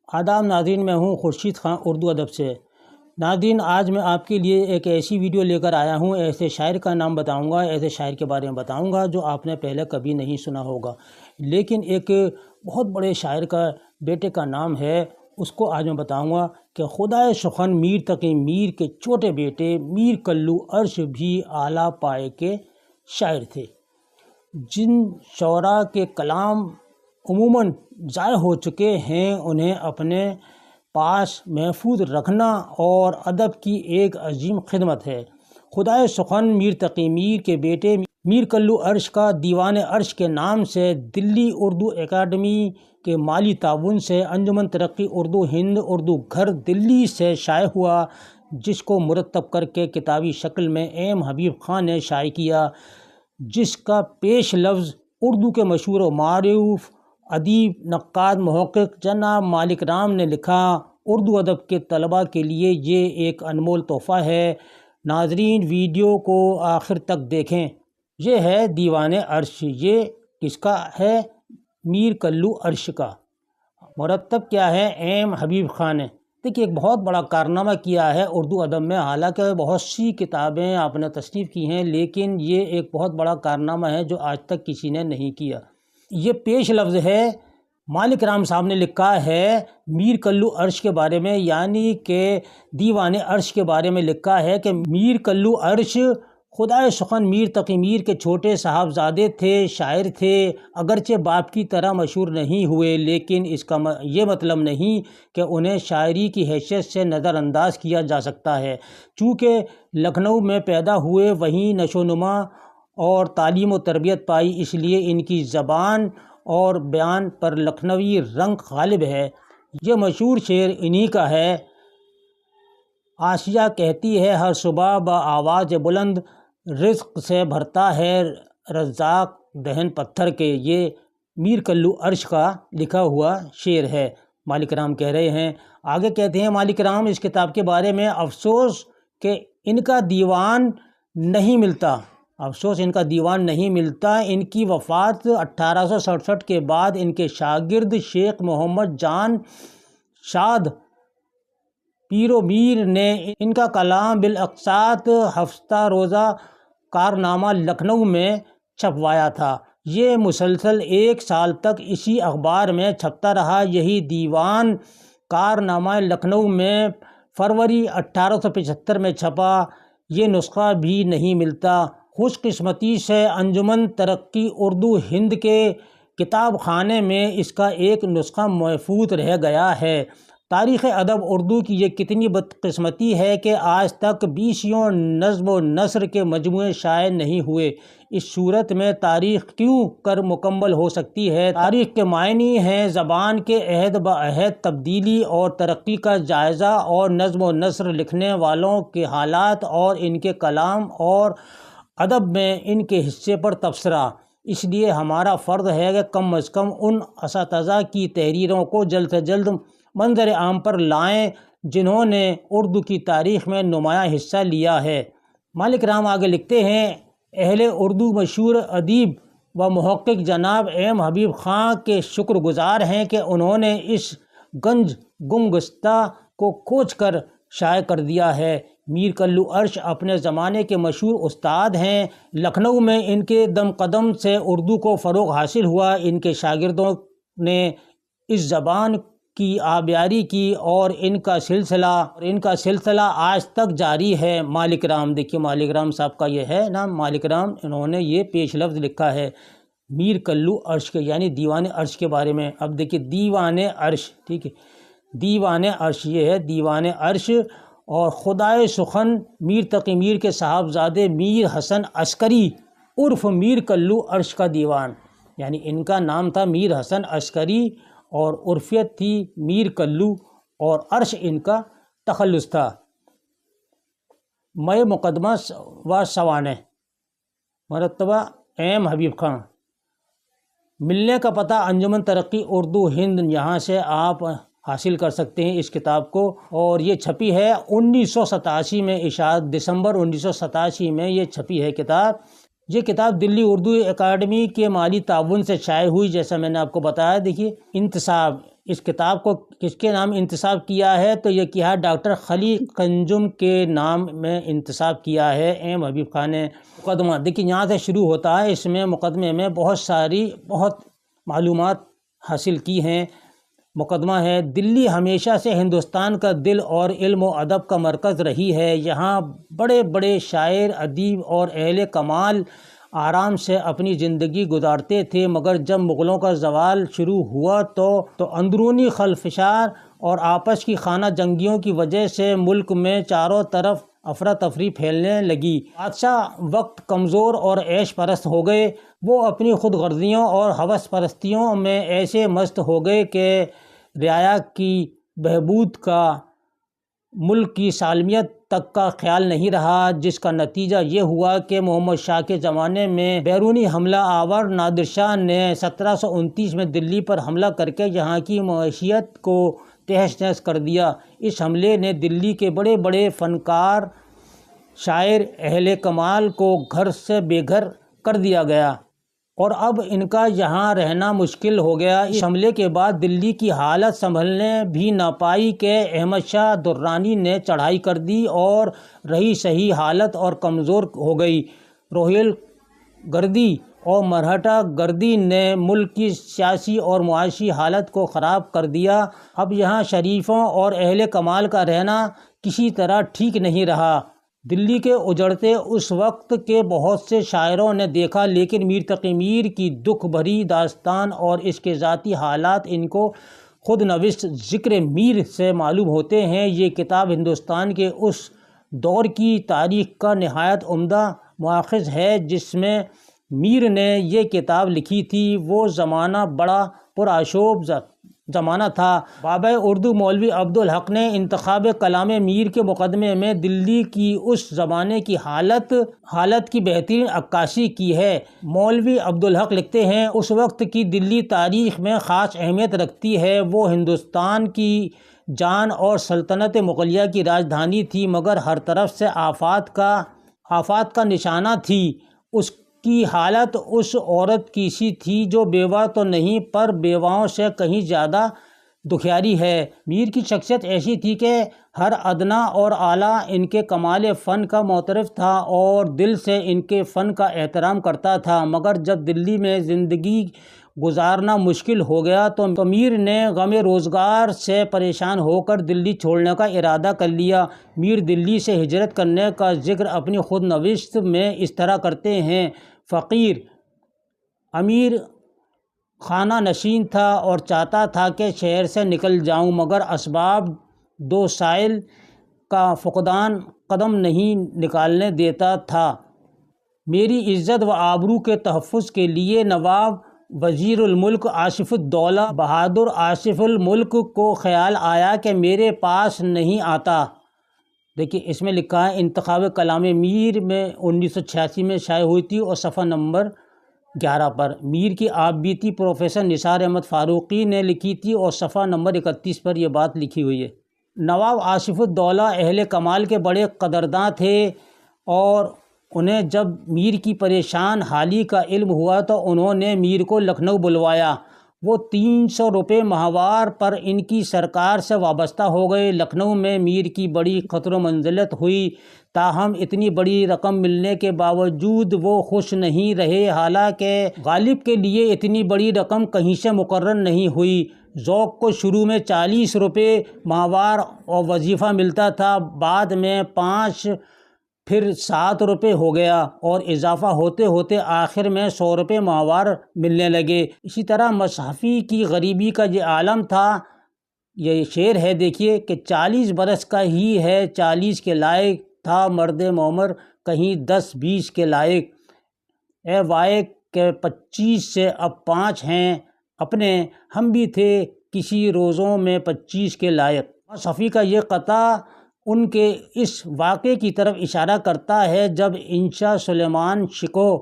آداب ناظرین، میں ہوں خورشید خان اردو ادب سے۔ ناظرین، آج میں آپ کے لیے ایک ایسی ویڈیو لے کر آیا ہوں، ایسے شاعر کا نام بتاؤں گا، ایسے شاعر کے بارے میں بتاؤں گا جو آپ نے پہلے کبھی نہیں سنا ہوگا، لیکن ایک بہت بڑے شاعر کا بیٹے کا نام ہے، اس کو آج میں بتاؤں گا کہ خدائے سخن میر تقی میر کے چھوٹے بیٹے میر کلو عرش بھی اعلیٰ پائے کے شاعر تھے۔ جن شعراء کے کلام عموماً ضائع ہو چکے ہیں، انہیں اپنے پاس محفوظ رکھنا اور ادب کی ایک عظیم خدمت ہے۔ خدائے سخن میر تقی میر کے بیٹے میر کلو عرش کا دیوان عرش کے نام سے دلی اردو اکیڈمی کے مالی تعاون سے انجمن ترقی اردو ہند اردو گھر دلی سے شائع ہوا، جس کو مرتب کر کے کتابی شکل میں ایم حبیب خان نے شائع کیا، جس کا پیش لفظ اردو کے مشہور و معروف ادیب، نقاد، محقق جناب مالک رام نے لکھا۔ اردو ادب کے طلباء کے لیے یہ ایک انمول تحفہ ہے۔ ناظرین، ویڈیو کو آخر تک دیکھیں۔ یہ ہے دیوان عرش۔ یہ کس کا ہے؟ میر کلو عرش کا۔ مرتب کیا ہے؟ ایم حبیب خان نے۔ دیکھیے، ایک بہت بڑا کارنامہ کیا ہے اردو ادب میں۔ حالانکہ بہت سی کتابیں آپ نے تصنیف کی ہیں، لیکن یہ ایک بہت بڑا کارنامہ ہے جو آج تک کسی نے نہیں کیا۔ یہ پیش لفظ ہے، مالک رام صاحب نے لکھا ہے میر کلو عرش کے بارے میں، یعنی کہ دیوان عرش کے بارے میں لکھا ہے کہ میر کلو عرش خدائے سخن میر تقی میر کے چھوٹے صاحبزادے تھے، شاعر تھے۔ اگرچہ باپ کی طرح مشہور نہیں ہوئے، لیکن اس کا یہ مطلب نہیں کہ انہیں شاعری کی حیثیت سے نظر انداز کیا جا سکتا ہے۔ چونکہ لکھنؤ میں پیدا ہوئے، وہیں نشو و نما اور تعلیم و تربیت پائی، اس لیے ان کی زبان اور بیان پر لکھنوی رنگ غالب ہے۔ یہ مشہور شعر انہی کا ہے۔ آسیہ کہتی ہے ہر صبح بآواز بلند، رزق سے بھرتا ہے رزاق دہن پتھر کے۔ یہ میر کلو عرش کا لکھا ہوا شعر ہے۔ مالک رام کہہ رہے ہیں، آگے کہتے ہیں مالک رام اس کتاب کے بارے میں، افسوس کہ ان کا دیوان نہیں ملتا۔ افسوس ان کا دیوان نہیں ملتا۔ ان کی وفات 1867 کے بعد ان کے شاگرد شیخ محمد جان شاد پیر و میر نے ان کا کلام بالاقساط ہفتہ روزہ کارنامہ لکھنؤ میں چھپوایا تھا۔ یہ مسلسل 1 سال تک اسی اخبار میں چھپتا رہا۔ یہی دیوان کارنامہ لکھنؤ میں فروری 1875 میں چھپا۔ یہ نسخہ بھی نہیں ملتا۔ خوش قسمتی سے انجمن ترقی اردو ہند کے کتاب خانے میں اس کا ایک نسخہ محفوظ رہ گیا ہے۔ تاریخ ادب اردو کی یہ کتنی بدقسمتی ہے کہ آج تک 20 نظم و نثر کے مجموعے شائع نہیں ہوئے۔ اس صورت میں تاریخ کیوں کر مکمل ہو سکتی ہے؟ تاریخ کے معنی ہیں زبان کے عہد بعہد تبدیلی اور ترقی کا جائزہ، اور نظم و نثر لکھنے والوں کے حالات اور ان کے کلام اور ادب میں ان کے حصے پر تبصرہ۔ اس لیے ہمارا فرض ہے کہ کم از کم ان اساتذہ کی تحریروں کو جلد سے جلد منظر عام پر لائیں جنہوں نے اردو کی تاریخ میں نمایاں حصہ لیا ہے۔ مالک رام آگے لکھتے ہیں، اہل اردو مشہور ادیب و محقق جناب ایم حبیب خان کے شکر گزار ہیں کہ انہوں نے اس گنج گمگشتہ کو کھوج کر شائع کر دیا ہے۔ میر کلو عرش اپنے زمانے کے مشہور استاد ہیں۔ لکھنؤ میں ان کے دم قدم سے اردو کو فروغ حاصل ہوا۔ ان کے شاگردوں نے اس زبان کی آبیاری کی اور ان کا سلسلہ آج تک جاری ہے۔ مالک رام، دیکھیے مالک رام صاحب کا یہ ہے نام، مالک رام، انہوں نے یہ پیش لفظ لکھا ہے میر کلو عرش کے، یعنی دیوان عرش کے بارے میں۔ اب دیکھیے دیوان عرش، ٹھیک ہے، دیوان عرش یہ ہے دیوان عرش، اور خدائے سخن میر تقی میر کے صاحبزادے میر حسن عسکری عرف میر کلو عرش کا دیوان، یعنی ان کا نام تھا میر حسن عسکری اور عرفیت تھی میر کلو، اور عرش ان کا تخلص تھا۔ میں مقدمہ و سوانح، مرتبہ ایم حبیب خان۔ ملنے کا پتہ انجمن ترقی اردو ہند، یہاں سے آپ حاصل کر سکتے ہیں اس کتاب کو، اور یہ چھپی ہے 1987 میں، اشاعت دسمبر 1987 میں یہ چھپی ہے کتاب۔ یہ کتاب دلی اردو اکیڈمی کے مالی تعاون سے شائع ہوئی، جیسا میں نے آپ کو بتایا۔ دیکھیے، انتصاب اس کتاب کو کس کے نام انتساب کیا ہے تو یہ کیا ہے ڈاکٹر خلیق قنجم کے نام میں انتساب کیا ہے۔ ایم حبیب خان نے مقدمہ دیکھیے یہاں سے شروع ہوتا ہے، اس میں مقدمے میں بہت معلومات حاصل کی ہیں۔ مقدمہ ہے، دلی ہمیشہ سے ہندوستان کا دل اور علم و ادب کا مرکز رہی ہے۔ یہاں بڑے بڑے شاعر، ادیب اور اہل کمال آرام سے اپنی زندگی گزارتے تھے، مگر جب مغلوں کا زوال شروع ہوا تو اندرونی خلفشار اور آپس کی خانہ جنگیوں کی وجہ سے ملک میں چاروں طرف افراتفری پھیلنے لگی۔ بادشاہ وقت کمزور اور عیش پرست ہو گئے۔ وہ اپنی خود غرضیوں اور ہوس پرستیوں میں ایسے مست ہو گئے کہ رعایا کی بہبود کا، ملک کی سالمیت تک کا خیال نہیں رہا، جس کا نتیجہ یہ ہوا کہ محمد شاہ کے زمانے میں بیرونی حملہ آور نادر شاہ نے 1729 میں دلی پر حملہ کر کے یہاں کی معیشت کو تہس نہس کر دیا۔ اس حملے نے دلی کے بڑے بڑے فنکار، شاعر، اہل کمال کو گھر سے بے گھر کر دیا گیا اور اب ان کا یہاں رہنا مشکل ہو گیا۔ اس حملے کے بعد دلی کی حالت سنبھلنے بھی نہ پائی کہ احمد شاہ درانی نے چڑھائی کر دی اور رہی سہی حالت اور کمزور ہو گئی۔ روہیل گردی اور مرہٹا گردی نے ملک کی سیاسی اور معاشی حالت کو خراب کر دیا۔ اب یہاں شریفوں اور اہل کمال کا رہنا کسی طرح ٹھیک نہیں رہا۔ دلی کے اجڑتے اس وقت کے بہت سے شاعروں نے دیکھا، لیکن میر تقی میر کی دکھ بھری داستان اور اس کے ذاتی حالات ان کو خود نوشت ذکر میر سے معلوم ہوتے ہیں۔ یہ کتاب ہندوستان کے اس دور کی تاریخ کا نہایت عمدہ مؤخذ ہے جس میں میر نے یہ کتاب لکھی تھی۔ وہ زمانہ بڑا پرآشوب زمانہ تھا۔ بابا اردو مولوی عبدالحق نے انتخاب کلام میر کے مقدمے میں دلی کی اس زمانے کی حالت کی بہترین عکاسی کی ہے۔ مولوی عبدالحق لکھتے ہیں، اس وقت کی دلی تاریخ میں خاص اہمیت رکھتی ہے۔ وہ ہندوستان کی جان اور سلطنت مغلیہ کی راجدھانی تھی، مگر ہر طرف سے آفات کا نشانہ تھی۔ اس کی حالت اس عورت کی سی تھی جو بیوہ تو نہیں پر بیواؤں سے کہیں زیادہ دکھیاری ہے۔ میر کی شخصیت ایسی تھی کہ ہر ادنا اور اعلیٰ ان کے کمال فن کا معترف تھا اور دل سے ان کے فن کا احترام کرتا تھا، مگر جب دلی میں زندگی گزارنا مشکل ہو گیا تو میر نے غم روزگار سے پریشان ہو کر دلی چھوڑنے کا ارادہ کر لیا۔ میر دلی سے ہجرت کرنے کا ذکر اپنی خود نوشت میں اس طرح کرتے ہیں، فقیر امیر خانہ نشین تھا اور چاہتا تھا کہ شہر سے نکل جاؤں، مگر اسباب دو سائل کا فقدان قدم نہیں نکالنے دیتا تھا۔ میری عزت و آبرو کے تحفظ کے لیے نواب وزیر الملک آصف الدولہ بہادر آصف الملک کو خیال آیا کہ میرے پاس نہیں آتا۔ دیکھیے اس میں لکھا ہے انتخاب کلام میر میں 1986 میں شائع ہوئی تھی اور صفحہ نمبر 11 پر۔ میر کی آپ بیتی پروفیسر نثار احمد فاروقی نے لکھی تھی اور صفحہ نمبر 31 پر یہ بات لکھی ہوئی ہے۔ نواب آصف الدولہ اہل کمال کے بڑے قدرداں تھے اور انہیں جب میر کی پریشان حالی کا علم ہوا تو انہوں نے میر کو لکھنؤ بلوایا۔ وہ 300 روپے ماہوار پر ان کی سرکار سے وابستہ ہو گئے۔ لکھنؤ میں میر کی بڑی خطر و منزلت ہوئی، تاہم اتنی بڑی رقم ملنے کے باوجود وہ خوش نہیں رہے، حالانکہ غالب کے لیے اتنی بڑی رقم کہیں سے مقرر نہیں ہوئی۔ ذوق کو شروع میں 40 روپے ماہوار اور وظیفہ ملتا تھا، بعد میں 5 پھر 7 روپے ہو گیا اور اضافہ ہوتے ہوتے آخر میں 100 روپے ماہوار ملنے لگے۔ اسی طرح مصحفی کی غریبی کا یہ عالم تھا۔ یہ شعر ہے دیکھیے کہ 40 برس کا ہی ہے 40 کے لائق، تھا مرد معمر کہیں 10-20 کے لائق، اے وائے کہ 25 سے اب 5 ہیں اپنے، ہم بھی تھے کسی روزوں میں 25 کے لائق۔ مصحفی کا یہ قطعہ ان کے اس واقعے کی طرف اشارہ کرتا ہے جب انشا سلیمان شکوہ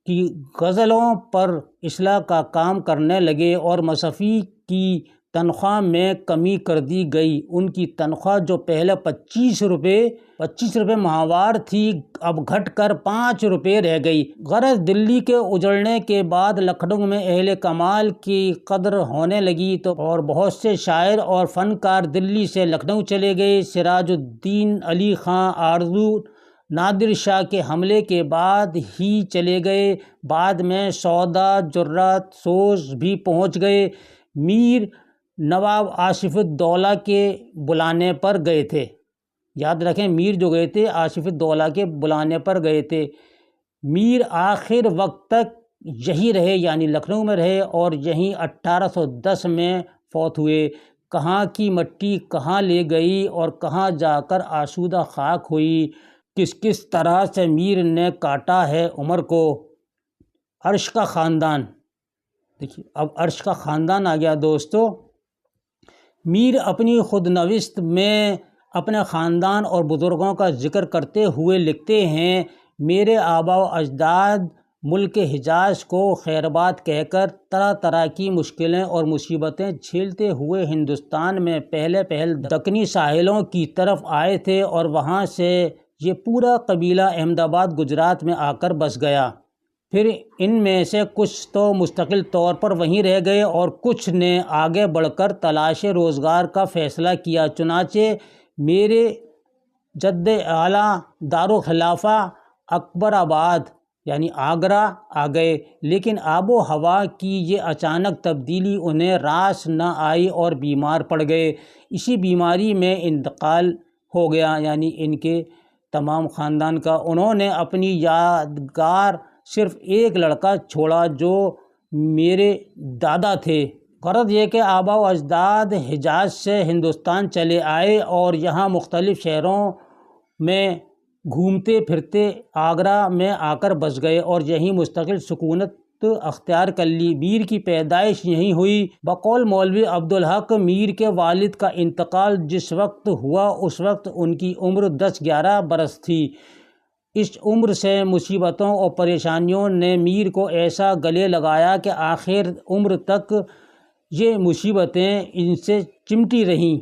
کی غزلوں پر اصلاح کا کام کرنے لگے اور مصحفی کی تنخواہ میں کمی کر دی گئی۔ ان کی تنخواہ جو پہلے 25 روپے ماہوار تھی اب گھٹ کر 5 روپے رہ گئی۔ غرض دلی کے اجڑنے کے بعد لکھنؤ میں اہل کمال کی قدر ہونے لگی اور بہت سے شاعر اور فنکار دلی سے لکھنؤ چلے گئے۔ سراج الدین علی خاں آرزو نادر شاہ کے حملے کے بعد ہی چلے گئے۔ بعد میں سودا جرات سوز بھی پہنچ گئے۔ میر نواب آصف الدولہ کے بلانے پر گئے تھے۔ یاد رکھیں، میر جو گئے تھے آصف الدولہ کے بلانے پر گئے تھے۔ میر آخر وقت تک یہی رہے، یعنی لکھنؤ میں رہے اور یہیں 1810 میں فوت ہوئے۔ کہاں کی مٹی کہاں لے گئی اور کہاں جا کر آسودہ خاک ہوئی۔ کس طرح سے میر نے کاٹا ہے عمر کو۔ عرش کا خاندان، دیکھیے اب عرش کا خاندان آ گیا دوستو۔ میر اپنی خود نوشت میں اپنے خاندان اور بزرگوں کا ذکر کرتے ہوئے لکھتے ہیں، میرے آبا و اجداد ملک حجاز کو خیرباد کہہ کر طرح طرح کی مشکلیں اور مصیبتیں جھیلتے ہوئے ہندوستان میں پہل دکنی ساحلوں کی طرف آئے تھے اور وہاں سے یہ پورا قبیلہ احمد آباد گجرات میں آ کر بس گیا۔ پھر ان میں سے کچھ تو مستقل طور پر وہیں رہ گئے اور کچھ نے آگے بڑھ کر تلاش روزگار کا فیصلہ کیا۔ چنانچہ میرے جد اعلیٰ دارالخلافہ اکبر آباد یعنی آگرہ آ گئے، لیکن آب و ہوا کی یہ اچانک تبدیلی انہیں راس نہ آئی اور بیمار پڑ گئے۔ اسی بیماری میں انتقال ہو گیا، یعنی ان کے تمام خاندان کا۔ انہوں نے اپنی یادگار صرف ایک لڑکا چھوڑا جو میرے دادا تھے۔ غرض یہ کہ آبا و اجداد حجاز سے ہندوستان چلے آئے اور یہاں مختلف شہروں میں گھومتے پھرتے آگرہ میں آ کر بس گئے اور یہیں مستقل سکونت اختیار کر لی۔ میر کی پیدائش یہیں ہوئی۔ بقول مولوی عبدالحق میر کے والد کا انتقال جس وقت ہوا اس وقت ان کی عمر 10-11 برس تھی۔ اس عمر سے مصیبتوں اور پریشانیوں نے میر کو ایسا گلے لگایا کہ آخر عمر تک یہ مصیبتیں ان سے چمٹی رہیں۔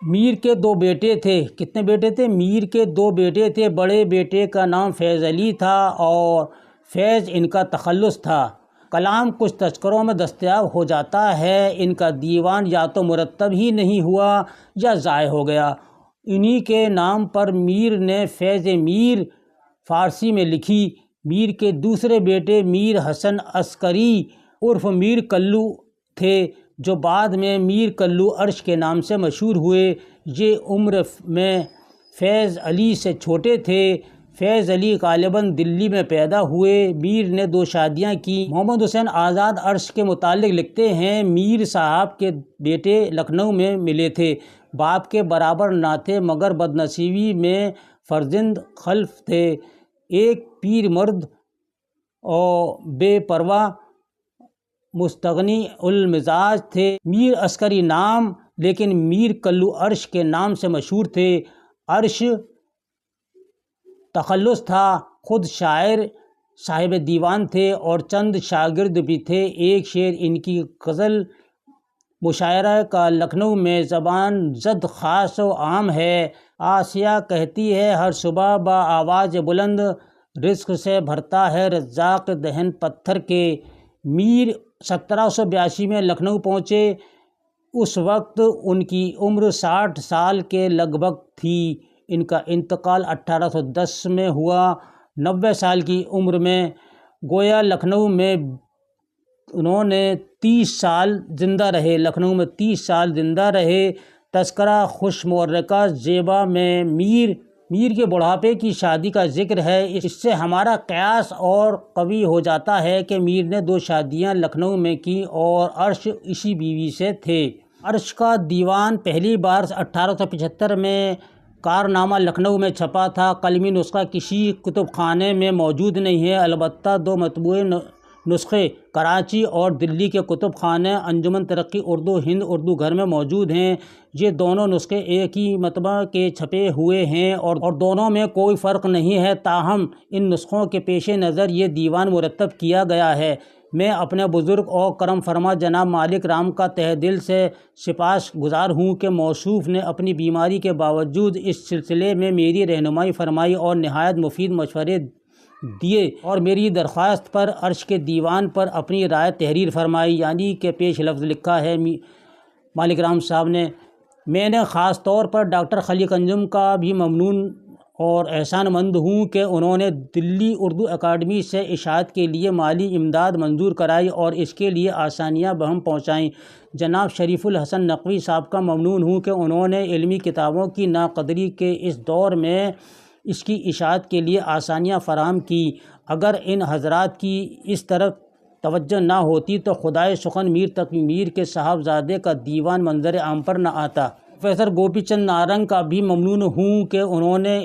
میر کے 2 بیٹے تھے۔ کتنے بیٹے تھے؟ میر کے 2 بیٹے تھے۔ بڑے بیٹے کا نام فیض علی تھا اور فیض ان کا تخلص تھا۔ کلام کچھ تذکروں میں دستیاب ہو جاتا ہے، ان کا دیوان یا تو مرتب ہی نہیں ہوا یا ضائع ہو گیا۔ انہی کے نام پر میر نے فیض میر فارسی میں لکھی۔ میر کے دوسرے بیٹے میر حسن عسکری عرف میر کلو تھے، جو بعد میں میر کلو عرش کے نام سے مشہور ہوئے۔ یہ عمر میں فیض علی سے چھوٹے تھے۔ فیض علی غالباً دلی میں پیدا ہوئے۔ میر نے 2 شادیاں کی۔ محمد حسین آزاد عرش کے متعلق لکھتے ہیں، میر صاحب کے بیٹے لکھنؤ میں ملے تھے، باپ کے برابر نہ تھے مگر بدنصیبی میں فرزند خلف تھے۔ ایک پیر مرد اور بے پرواہ مستغنی المزاج تھے۔ میر عسکری نام، لیکن میر کلو عرش کے نام سے مشہور تھے۔ عرش تخلص تھا، خود شاعر صاحب دیوان تھے اور چند شاگرد بھی تھے۔ ایک شعر ان کی غزل مشاعرہ کا لکھنؤ میں زبان زد خاص و عام ہے۔ آسیہ کہتی ہے ہر صبح بآواز بلند، رزق سے بھرتا ہے رزاق دہن پتھر کے۔ میر 1782 میں لکھنؤ پہنچے۔ اس وقت ان کی عمر 60 سال کے لگ بھگ تھی۔ ان کا انتقال 1810 میں ہوا 90 سال کی عمر میں۔ گویا لکھنؤ میں انہوں نے 30 سال زندہ رہے۔ لکھنؤ میں 30 سال زندہ رہے۔ تذکرہ خوش مورکہ زیبا میں میر کے بڑھاپے کی شادی کا ذکر ہے۔ اس سے ہمارا قیاس اور قوی ہو جاتا ہے کہ میر نے 2 شادیاں لکھنؤ میں کی اور عرش اسی بیوی سے تھے۔ عرش کا دیوان پہلی بار 1875 میں کارنامہ لکھنؤ میں چھپا تھا۔ قلمی نسخہ کسی کتب خانے میں موجود نہیں ہے، البتہ 2 مطبوع نسخے کراچی اور دلی کے کتب خانے انجمن ترقی اردو ہند اردو گھر میں موجود ہیں۔ یہ دونوں نسخے ایک ہی مطبع کے چھپے ہوئے ہیں اور دونوں میں کوئی فرق نہیں ہے، تاہم ان نسخوں کے پیش نظر یہ دیوان مرتب کیا گیا ہے۔ میں اپنے بزرگ اور کرم فرما جناب مالک رام کا تہ دل سے سپاس گزار ہوں کہ موصوف نے اپنی بیماری کے باوجود اس سلسلے میں میری رہنمائی فرمائی اور نہایت مفید مشورے دیے اور میری درخواست پر عرش کے دیوان پر اپنی رائے تحریر فرمائی، یعنی کہ پیش لفظ لکھا ہے مالک رام صاحب نے۔ میں نے خاص طور پر ڈاکٹر خلیق انجم کا بھی ممنون اور احسان مند ہوں کہ انہوں نے دلی اردو اکیڈمی سے اشاعت کے لیے مالی امداد منظور کرائی اور اس کے لیے آسانیاں بہم پہنچائیں۔ جناب شریف الحسن نقوی صاحب کا ممنون ہوں کہ انہوں نے علمی کتابوں کی ناقدری کے اس دور میں اس کی اشاعت کے لیے آسانیاں فراہم کی۔ اگر ان حضرات کی اس طرف توجہ نہ ہوتی تو خدائے سخن میر تقی میر کے صاحبزادے کا دیوان منظر عام پر نہ آتا۔ پروفیسر گوپی چند نارنگ کا بھی ممنون ہوں کہ انہوں نے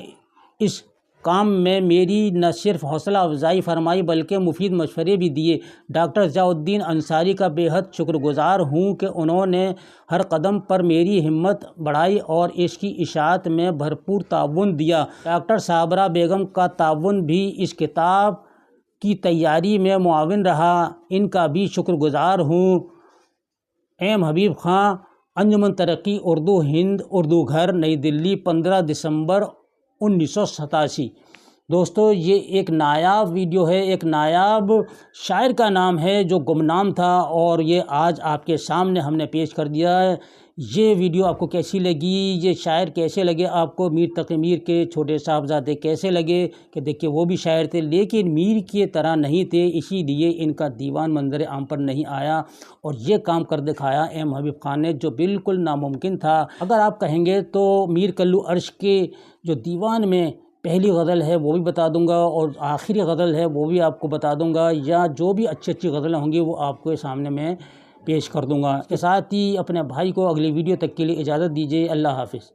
اس کام میں میری نہ صرف حوصلہ افزائی فرمائی بلکہ مفید مشورے بھی دیے۔ ڈاکٹر ضیاء الدین انصاری کا بے حد شکر گزار ہوں کہ انہوں نے ہر قدم پر میری ہمت بڑھائی اور اس کی اشاعت میں بھرپور تعاون دیا۔ ڈاکٹر صابرہ بیگم کا تعاون بھی اس کتاب کی تیاری میں معاون رہا، ان کا بھی شکر گزار ہوں۔ ایم حبیب خاں، انجمن ترقی اردو ہند، اردو گھر، نئی دلی، 15 دسمبر 1987۔ دوستو یہ ایک نایاب ویڈیو ہے، ایک نایاب شاعر کا نام ہے جو گمنام تھا اور یہ آج آپ کے سامنے ہم نے پیش کر دیا ہے۔ یہ ویڈیو آپ کو کیسی لگی، یہ شاعر کیسے لگے آپ کو، میر تقی میر کے چھوٹے صاحبزادے کیسے لگے کہ دیکھیے وہ بھی شاعر تھے لیکن میر کی طرح نہیں تھے، اسی لیے ان کا دیوان منظر عام پر نہیں آیا اور یہ کام کر دکھایا ایم حبیب خان نے جو بالکل ناممکن تھا۔ اگر آپ کہیں گے تو میر کلو عرش کے جو دیوان میں پہلی غزل ہے وہ بھی بتا دوں گا اور آخری غزل ہے وہ بھی آپ کو بتا دوں گا، یا جو بھی اچھی اچھی غزلیں ہوں گی وہ آپ کو سامنے میں پیش کر دوں گا۔ اس کے ساتھ ہی اپنے بھائی کو اگلی ویڈیو تک کے لیے اجازت دیجیے۔ اللہ حافظ۔